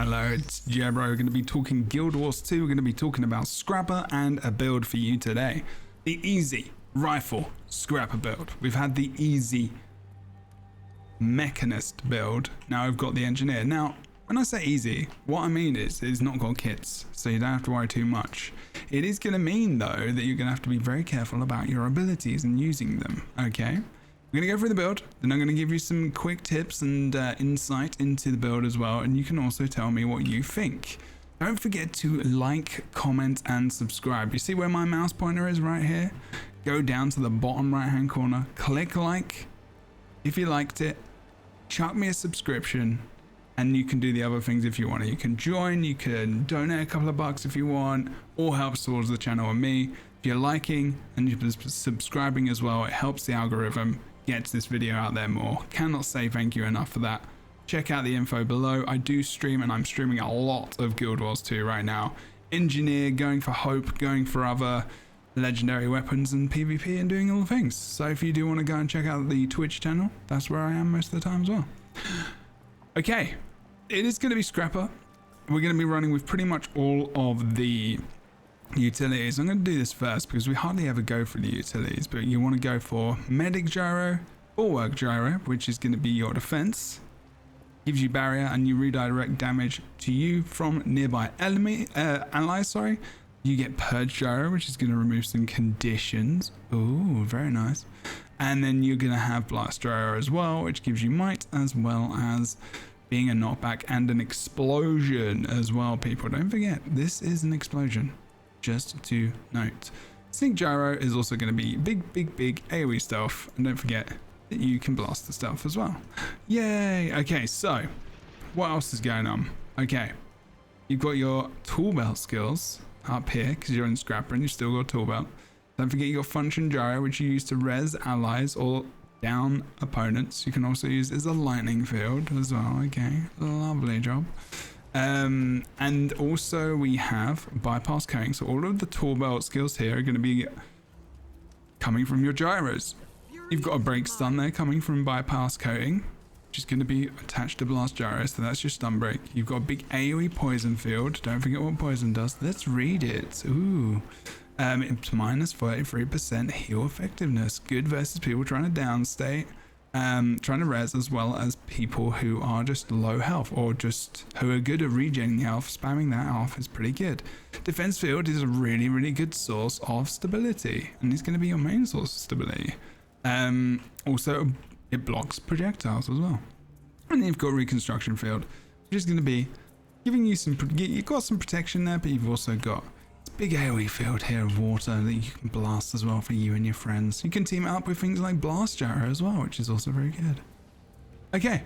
Hello, it's Jebro. We're going to be talking Guild Wars 2. We're going to be talking about Scrapper and a build for you today. The easy rifle Scrapper build. We've had the easy mechanist build. Now we've got the engineer. Now, when I say easy, what I mean is it's not got kits, so you don't have to worry too much. It is going to mean, though, that you're going to have to be very careful about your abilities and using them, okay? We're going to go through the build, then I'm going to give you some quick tips and insight into the build as well, and you can also tell me what you think. Don't forget to like, comment, and subscribe. You see where my mouse pointer is right here? Go down to the bottom right-hand corner, click like if you liked it, chuck me a subscription, and you can do the other things if you want. You can join, you can donate a couple of bucks if you want, all helps towards the channel and me. If you're liking and you're subscribing as well, it helps the algorithm, gets this video out there more. Cannot say thank you enough for that. Check out the info below. I do stream, and I'm streaming a lot of Guild Wars 2 right now. Engineer, going for Hope, going for other legendary weapons and PvP, and doing all the things. So if you do want to go and check out the Twitch channel, that's where I am most of the time as well. Okay, it is going to be Scrapper. We're going to be running with pretty much all of the utilities. I'm going to do this first because we hardly ever go for the utilities, but you want to go for Medic Gyro, Bulwark Gyro, which is going to be your defense. Gives you barrier and you redirect damage to you from nearby allies. You get Purge Gyro, which is going to remove some conditions. Ooh, very nice. And then you're going to have Blast Gyro as well, which gives you might, as well as being a knockback and an explosion as well, people. Don't forget, this is an explosion, just to note. Sync Gyro is also going to be big AoE stealth. And don't forget that you can blast the stealth as well. Yay! Okay, so what else is going on? Okay, you've got your tool belt skills up here because you're in Scrapper and you've still got tool belt. Don't forget your function gyro, which you use to res allies or down opponents. You can also use as a lightning field as well. Okay, lovely job. And also we have bypass coating. So all of the tool belt skills here are going to be coming from your gyros. You've got a break stun there coming from bypass coating, which is going to be attached to blast gyro. So that's your stun break. You've got a big AoE poison field. Don't forget what poison does. Let's read it. Ooh. It's minus 33% heal effectiveness. Good versus people trying to downstate, trying to res, as well as people who are just low health or just who are good at regenerating health. Spamming that off is pretty good. Defense field is a really good source of stability, and it's going to be your main source of stability. Also, it blocks projectiles as well. And then you've got reconstruction field, which is going to be giving you some. You've got some protection there, but you've also got big AoE field here of water that you can blast as well for you and your friends. You can team it up with things like Blast Gyro as well, which is also very good. Okay,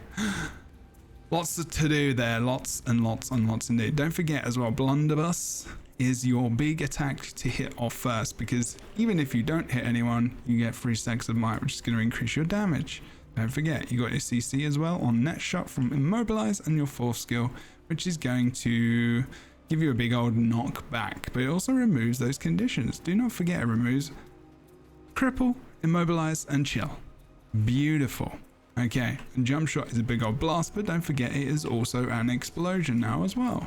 lots to do there, lots and lots indeed. Don't forget as well, Blunderbuss is your big attack to hit off first, because even if you don't hit anyone, you get 3 stacks of might, which is going to increase your damage. Don't forget, you got your CC as well on Net Shot from Immobilize, and your 4th skill, which is going to give you a big old knockback, but it also removes those conditions. Do not forget, it removes cripple, immobilize, and chill. Beautiful. Okay, and jump shot is a big old blast, but don't forget it is also an explosion now as well.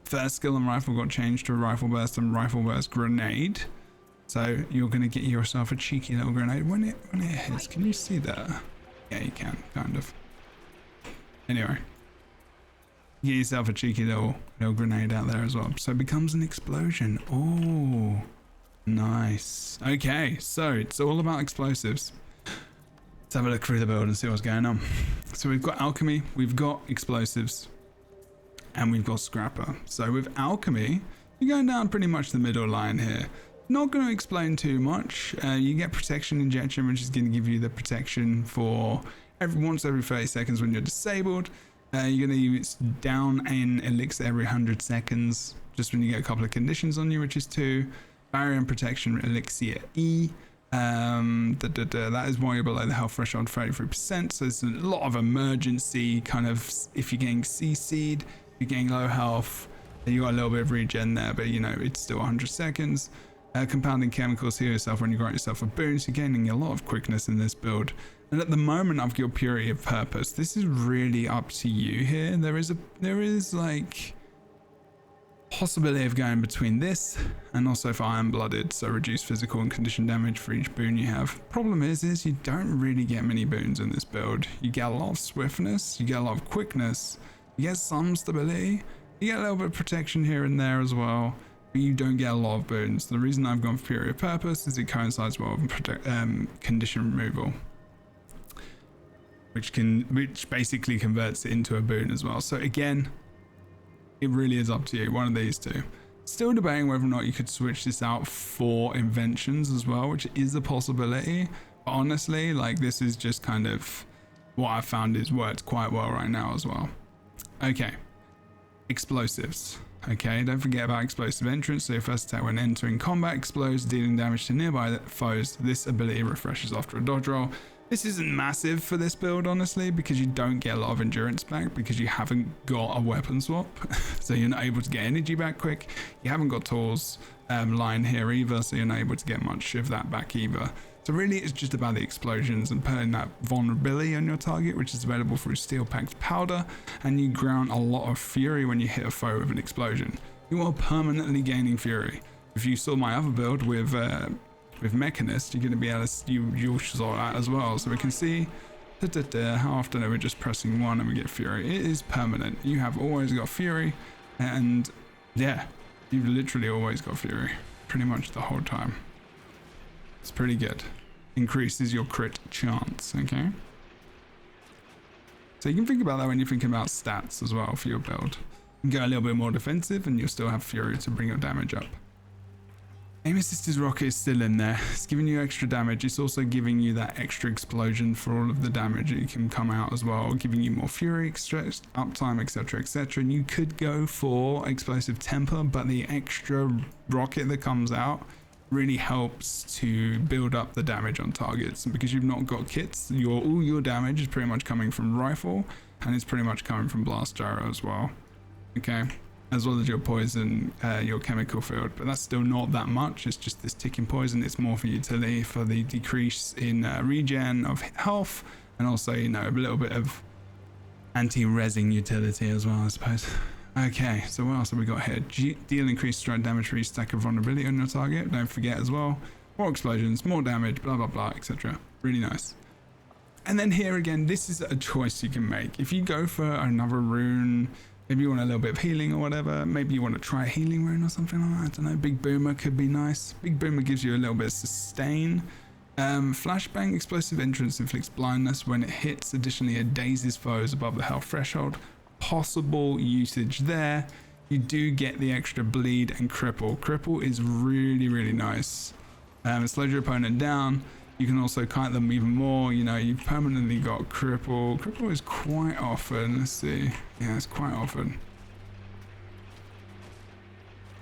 First skill and rifle got changed to a rifle burst and rifle burst grenade. So you're gonna get yourself a cheeky little grenade when it hits. Can you see that? Yeah, you can, kind of. Anyway. Get yourself a cheeky little grenade out there as well. So it becomes an explosion. Oh, nice. Okay, so it's all about explosives. Let's have a look through the build and see what's going on. So we've got Alchemy, we've got explosives, and we've got Scrapper. So with Alchemy, you're going down pretty much the middle line here. Not going to explain too much. You get protection injection, which is going to give you the protection for once every 30 seconds when you're disabled. You're going to use down in elixir every 100 seconds, just when you get a couple of conditions on you, which is 2. Barrier and protection elixir E. That is why you're below the health threshold 33%. So it's a lot of emergency kind of, if you're getting CC'd, you're getting low health, you got a little bit of regen there, but you know, it's still 100 seconds. Compounding chemicals, heal yourself when you grant yourself a boon, so you're gaining a lot of quickness in this build. And at the moment I've got Purity of Purpose. This is really up to you here. There is like possibility of going between this and also for Iron Blooded, so reduce physical and condition damage for each boon you have. Problem is you don't really get many boons in this build. You get a lot of swiftness, you get a lot of quickness, you get some stability, you get a little bit of protection here and there as well, but you don't get a lot of boons. The reason I've gone for Purity of Purpose is it coincides well with condition removal, which basically converts it into a boon as well. So again, it really is up to you, one of these two. Still debating whether or not you could switch this out for inventions as well, which is a possibility. But honestly, like, this is just kind of what I found is worked quite well right now as well. Okay, explosives. Okay, don't forget about explosive entrance. So your first attack when entering combat explodes, dealing damage to nearby foes. This ability refreshes after a dodge roll. This isn't massive for this build, honestly, because you don't get a lot of endurance back because you haven't got a weapon swap. So you're not able to get energy back quick. You haven't got Tor's line here either, so you're not able to get much of that back either. So really it's just about the explosions and putting that vulnerability on your target, which is available through Steel Packed Powder, and you grant a lot of fury when you hit a foe with an explosion. You are permanently gaining fury. If you saw my other build with Mechanist, you're going to be able to, you'll saw that as well. So we can see how often we're just pressing one and we get fury. It is permanent. You have always got fury, and yeah, you've literally always got fury pretty much the whole time. It's pretty good. Increases your crit chance, okay? So you can think about that when you're thinking about stats as well for your build. You can go a little bit more defensive and you'll still have fury to bring your damage up. Aim assisted rocket is still in there. It's giving you extra damage. It's also giving you that extra explosion for all of the damage that can come out as well, giving you more fury, extra uptime, etc, etc. And you could go for explosive temper, but the extra rocket that comes out really helps to build up the damage on targets. And because you've not got kits, all your damage is pretty much coming from rifle, and it's pretty much coming from blast gyro as well. Okay, as well as your poison, your chemical field, but that's still not that much. It's just this ticking poison. It's more for utility, for the decrease in regen of health, and also, you know, a little bit of anti-rezzing utility as well, I suppose. Okay, so what else have we got here? Deal increased strike damage for each stack of vulnerability on your target. Don't forget as well, more explosions, more damage, blah blah blah, etc. Really nice. And then here again, this is a choice you can make. If you go for another rune, maybe you want a little bit of healing or whatever, maybe you want to try a healing rune or something like that, I don't know. Big Boomer could be nice. Big Boomer gives you a little bit of sustain. Flashbang explosive entrance inflicts blindness when it hits. Additionally, it dazes foes above the health threshold. Possible usage there. You do get the extra bleed and cripple. Cripple is really, really nice. It slows your opponent down. You can also kite them even more. You know, you've permanently got cripple. Cripple is quite often. Let's see. Yeah, it's quite often.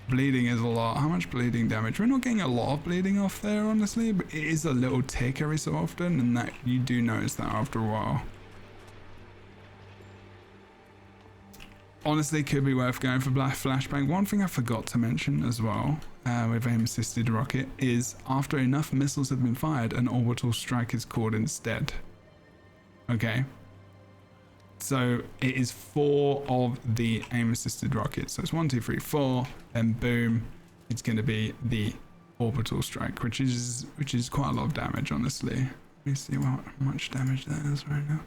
Bleeding is a lot. How much bleeding damage? We're not getting a lot of bleeding off there, honestly, but it is a little tick every so often, and that you do notice that after a while. Honestly, could be worth going for flashbang. One thing I forgot to mention as well with aim assisted rocket is after enough missiles have been fired, an orbital strike is called instead. Okay, so it is 4 of the aim assisted rockets. So it's 1, 2, 3, 4, then boom, it's going to be the orbital strike, which is quite a lot of damage, honestly. Let me see how much damage that is right now.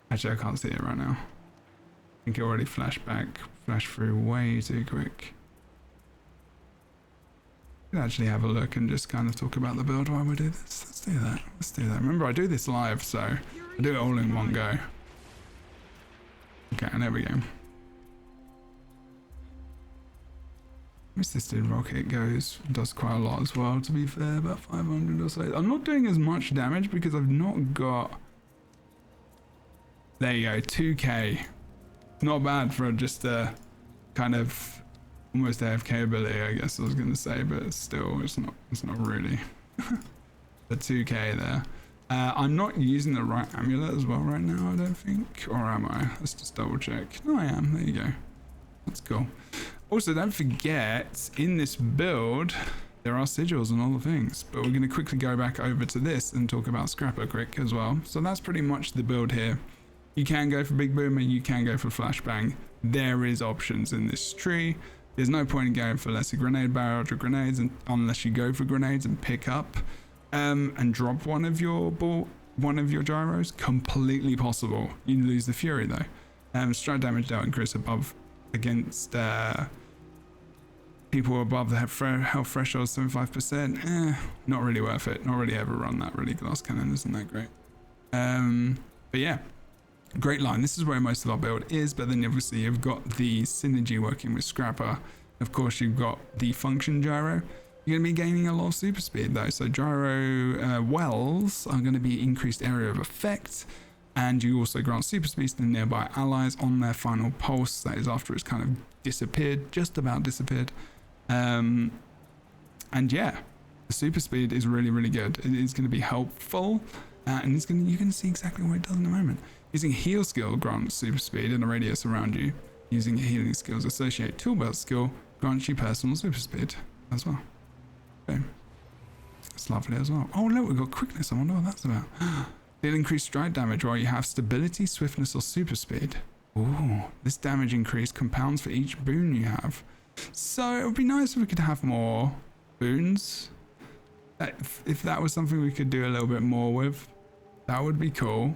Actually, I can't see it right now. I think it already flashed through way too quick. We can actually have a look and just kind of talk about the build while we do this. Let's do that. Let's do that. Remember, I do this live, so I do it all in one go. Okay, and there we go. Assisted rocket does quite a lot as well, to be fair, about 500 or so. I'm not doing as much damage because I've not got... There you go, 2k. Not bad for just a kind of almost AFK ability, I guess I was going to say, but still, it's not really. The 2k there. I'm not using the right amulet as well right now, I don't think. Or am I? Let's just double check. No, I am. There you go. That's cool. Also, don't forget, in this build, there are sigils and all the things, but we're going to quickly go back over to this and talk about Scrapper quick as well. So that's pretty much the build here. You can go for Big Boomer, you can go for Flashbang. There is options in this tree. There's no point in going for lesser grenade barrage or grenades unless you go for grenades and pick up and drop one of your gyros. Completely possible. You lose the Fury though. Strike damage dealt increase above against people above the health threshold 75%. Not really worth it. Not really ever run that really. Glass cannon isn't that great. But yeah, great line. This is where most of our build is, but then obviously you've got the synergy working with Scrapper. Of course, you've got the function gyro. You're going to be gaining a lot of super speed though. So gyro wells are going to be increased area of effect, and you also grant super speed to nearby allies on their final pulse. That is after it's kind of disappeared, just about disappeared. And yeah, the super speed is really, really good. It is going to be helpful, and it's going to, you can see exactly what it does in a moment. Using heal skill grants super speed in a radius around you. Using healing skills associate toolbelt skill grants you personal super speed as well. Okay, that's lovely as well. Oh look, we've got quickness. I wonder what that's about. Deal increased strike damage while you have stability, swiftness, or super speed. Ooh, this damage increase compounds for each boon you have. So it would be nice if we could have more boons. If that was something we could do a little bit more with, that would be cool.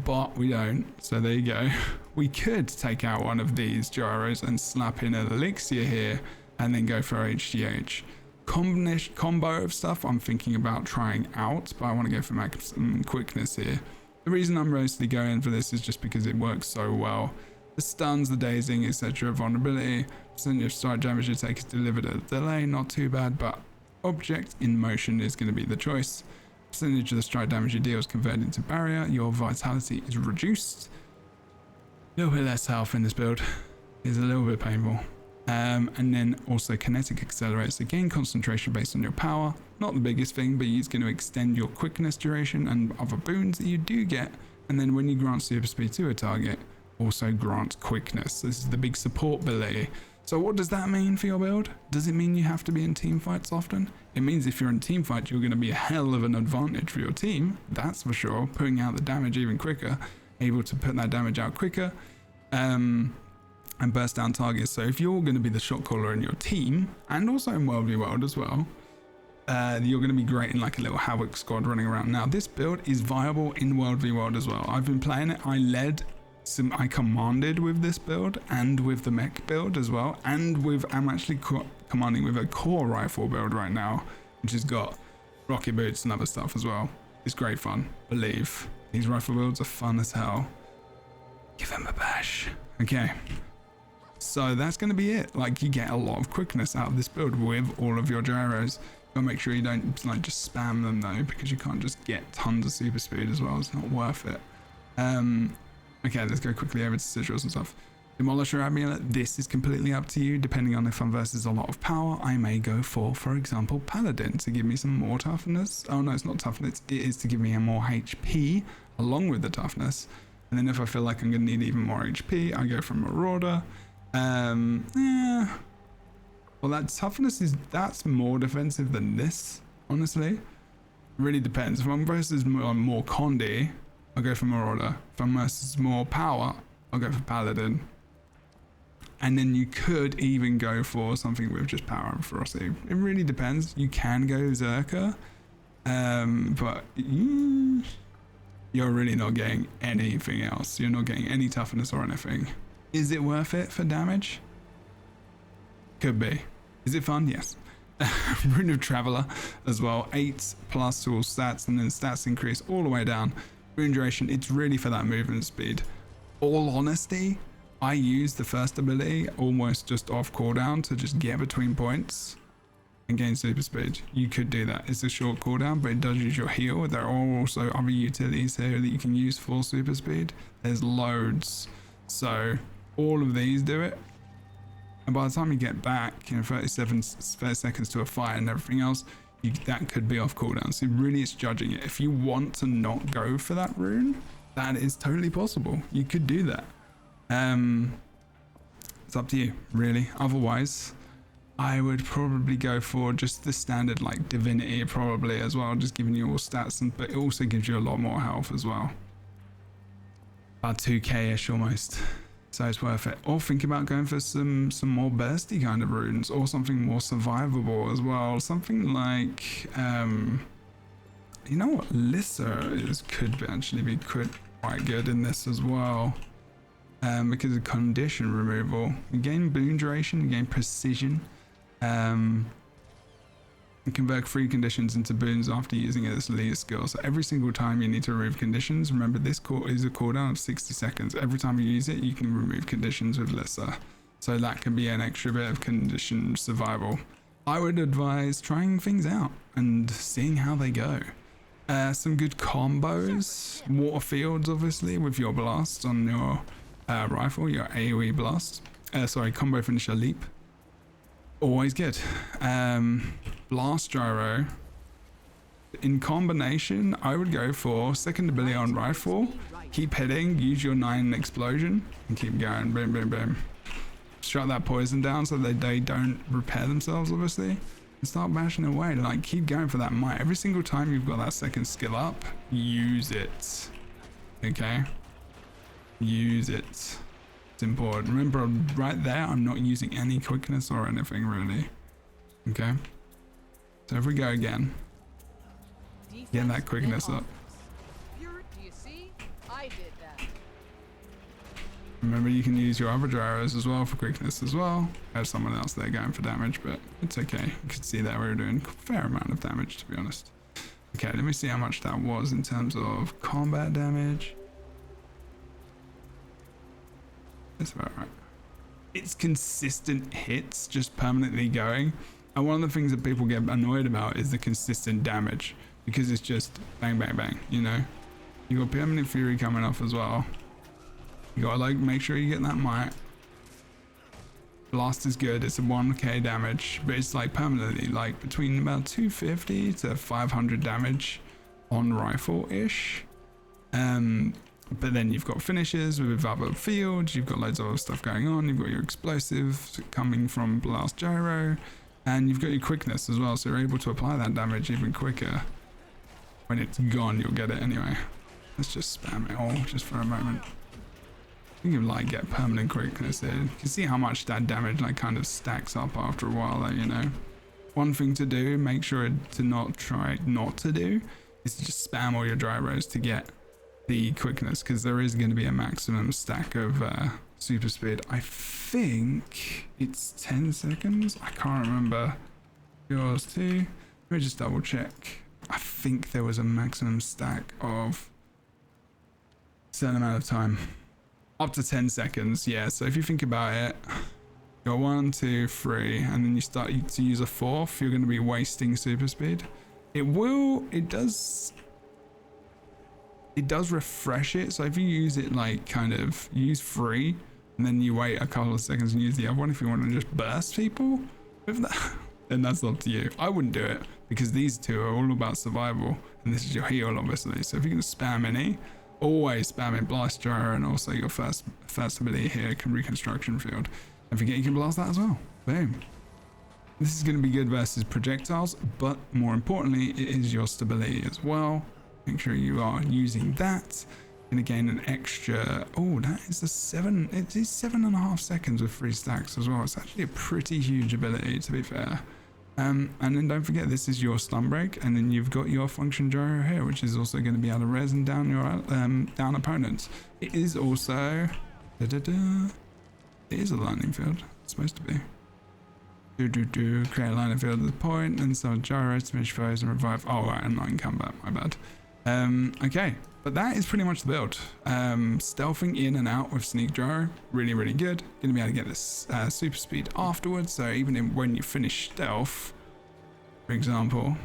But we don't, so there you go. We could take out one of these gyros and slap in an elixir here and then go for HGH. Combo of stuff I'm thinking about trying out, but I want to go for maximum quickness here. The reason I'm mostly going for this is just because it works so well. The stuns, the dazing, etc. Vulnerability, percentage of strike damage you take is delivered at a delay, not too bad, but object in motion is going to be the choice. Percentage of the strike damage you deal is converted into barrier, your vitality is reduced. A little bit less health in this build is a little bit painful. And then also kinetic accelerates, so gain concentration based on your power. Not the biggest thing, but it's going to extend your quickness duration and other boons that you do get. And then when you grant super speed to a target, also grant quickness. This is the big support ability. So what does that mean for your build? Does it mean you have to be in team fights often? It means if you're in team fight, you're going to be a hell of an advantage for your team. That's for sure. Putting out the damage even quicker, able to put that damage out quicker, and burst down targets. So if you're going to be the shot caller in your team, and also in WvW as well, you're going to be great in like a little Havoc squad running around. Now this build is viable in WvW as well. I've been playing it. I commanded with this build and with the mech build as well, and I'm actually commanding with a core rifle build right now, which has got rocket boots and other stuff as well. It's great fun. Believe these rifle builds are fun as hell. Give them a bash. Okay, so that's going to be it. Like, you get a lot of quickness out of this build with all of your gyros. Gotta make sure you don't like just spam them though, because you can't just get tons of super speed as well. It's not worth it. Okay, let's go quickly over to sigils and stuff. Demolisher Amulet, this is completely up to you. Depending on if I'm versus a lot of power, I may go for example, Paladin to give me some more toughness. Oh no, it's not toughness. It is to give me a more HP along with the toughness. And then if I feel like I'm going to need even more HP, I go for Marauder. Yeah. Well, that toughness that's more defensive than this, honestly. It really depends. If I'm versus more Condi, I'll go for Marauder. If I'm versus more power, I'll go for Paladin. And then you could even go for something with just power and ferocity. It really depends. You can go Zerker, but you're really not getting anything else. You're not getting any toughness or anything. Is it worth it for damage? Could be. Is it fun? Yes. Rune of Traveler as well. 8+ to all stats, and then stats increase all the way down. Rune duration, it's really for that movement speed. All honesty, I use the first ability almost just off cooldown to just get between points and gain super speed. You could do that. It's a short cooldown, but it does use your heal. There are also other utilities here that you can use for super speed. There's loads. So all of these do it. And by the time you get back, 30 seconds to a fight and everything else, that could be off cooldown. So really it's judging it. If you want to not go for that rune, that is totally possible. You could do that. It's up to you, really. Otherwise, I would probably go for just the standard like divinity probably as well, just giving you all stats, but it also gives you a lot more health as well. About 2k-ish almost. So it's worth it. Or think about going for some more bursty kind of runes, or something more survivable as well. Something like, you know what, Lissa could actually be quite good in this as well. Because of condition removal. You gain boon duration, you gain precision. You convert free conditions into boons after using it as leader skill. So every single time you need to remove conditions, remember this is a cooldown of 60 seconds. Every time you use it, you can remove conditions with Lissa. So that can be an extra bit of condition survival. I would advise trying things out and seeing how they go. Some good combos, water fields obviously with your blast on your rifle, your AoE blast. Combo finisher leap. Always good. Blast gyro. In combination, I would go for second ability on rifle. Keep hitting, use your 9 explosion, and keep going. Boom, boom, boom. Shut that poison down so that they don't repair themselves, obviously. And start bashing away. Like, keep going for that might. Every single time you've got that second skill up, use it. Okay? Use it. It's important. Remember, right there, I'm not using any quickness or anything, really. Okay? So if we go again, get that quickness up. Remember, you can use your other gyros as well for quickness as well. There's someone else there going for damage, but it's okay. You can see that we were doing a fair amount of damage, to be honest. Okay, let me see how much that was in terms of combat damage. That's about right. It's consistent hits, just permanently going. And one of the things that people get annoyed about is the consistent damage, because it's just bang, bang, bang, you know? You got permanent fury coming off as well. You gotta like make sure you get that might. Blast is good, it's a 1k damage, but it's like permanently, like between about 250 to 500 damage on rifle-ish. But then you've got finishes with other fields, you've got loads of other stuff going on, you've got your explosives coming from blast gyro, and you've got your quickness as well, so you're able to apply that damage even quicker. When it's gone, you'll get it anyway. Let's just spam it all just for a moment. You can like get permanent quickness there. You can see how much that damage like kind of stacks up after a while though, you know. One thing to do, make sure to not to do, is to just spam all your gyros to get the quickness, because there is going to be a maximum stack of super speed. I think it's 10 seconds. I can't remember. Yours too. Let me just double check. I think there was a maximum stack of a certain amount of time. Up to 10 seconds, yeah. So if you think about it, go 1, 2, 3, and then you start to use a 4th, you're going to be wasting super speed. It does refresh it. So if you use it like kind of use 3 and then you wait a couple of seconds and use the other one, if you want to just burst people with that, then that's up to you. I wouldn't do it because these two are all about survival and this is your heal obviously. So if you can spam any, always spam it, blast gyro, and also your first ability here, reconstruction field. Don't forget you can blast that as well. Boom. This is going to be good versus projectiles, but more importantly, it is your stability as well. Make sure you are using that. Going to gain an extra. Oh, that is a 7. It is 7.5 seconds with 3 stacks as well. It's actually a pretty huge ability, to be fair. And then don't forget, this is your stun break, and then you've got your function gyro here, which is also going to be able to resin down your down opponents. It is also it is a lightning field. It's supposed to be. Create a lightning field at the point, and some gyros to finish foes and revive. Oh, right, and lightning combat. My bad. Okay, but that is pretty much the build. Stealthing in and out with sneak gyro, really, really good. Gonna be able to get this super speed afterwards, so even when you finish stealth, for example,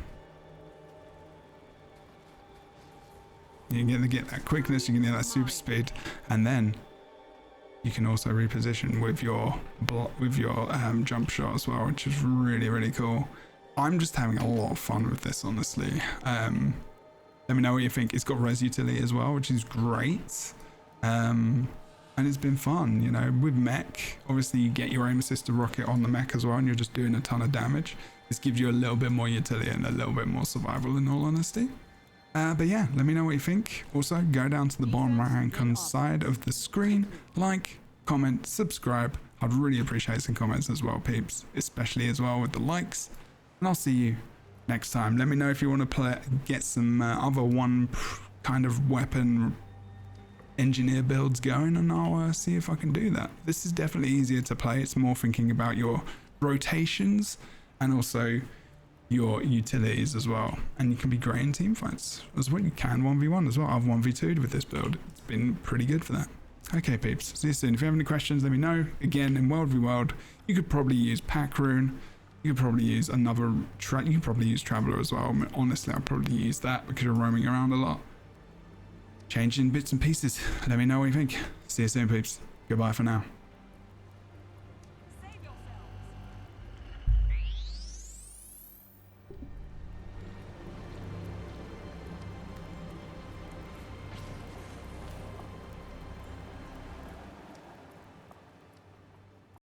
you can get that quickness, you can get that super speed, and then you can also reposition with your jump shot as well, which is really, really cool. I'm just having a lot of fun with this, honestly. Let me know what you think. It's got res utility as well, which is great. And and it's been fun, you know. With mech, obviously you get your aim assisted rocket on the mech as well, and you're just doing a ton of damage. This gives you a little bit more utility and a little bit more survival, in all honesty. But yeah, let me know what you think. Also, go down to the bottom right hand side of the screen, like, comment, subscribe. I'd really appreciate some comments as well, peeps, especially as well with the likes. And I'll see you next time. Let me know if you want to get some other one kind of weapon engineer builds going, and I'll see if I can do that. This is definitely easier to play. It's more thinking about your rotations and also your utilities as well, and you can be great in team fights as well. You can 1v1 as well. I've 1v2'd with this build. It's been pretty good for that. Okay, peeps, see you soon. If you have any questions, let me know. Again, in World v World, you could probably use pack Rune. You could probably use another you could probably use Traveler as well. Honestly, I'd probably use that because you're roaming around a lot, changing bits and pieces. Let me know what you think. See you soon, peeps. Goodbye for now.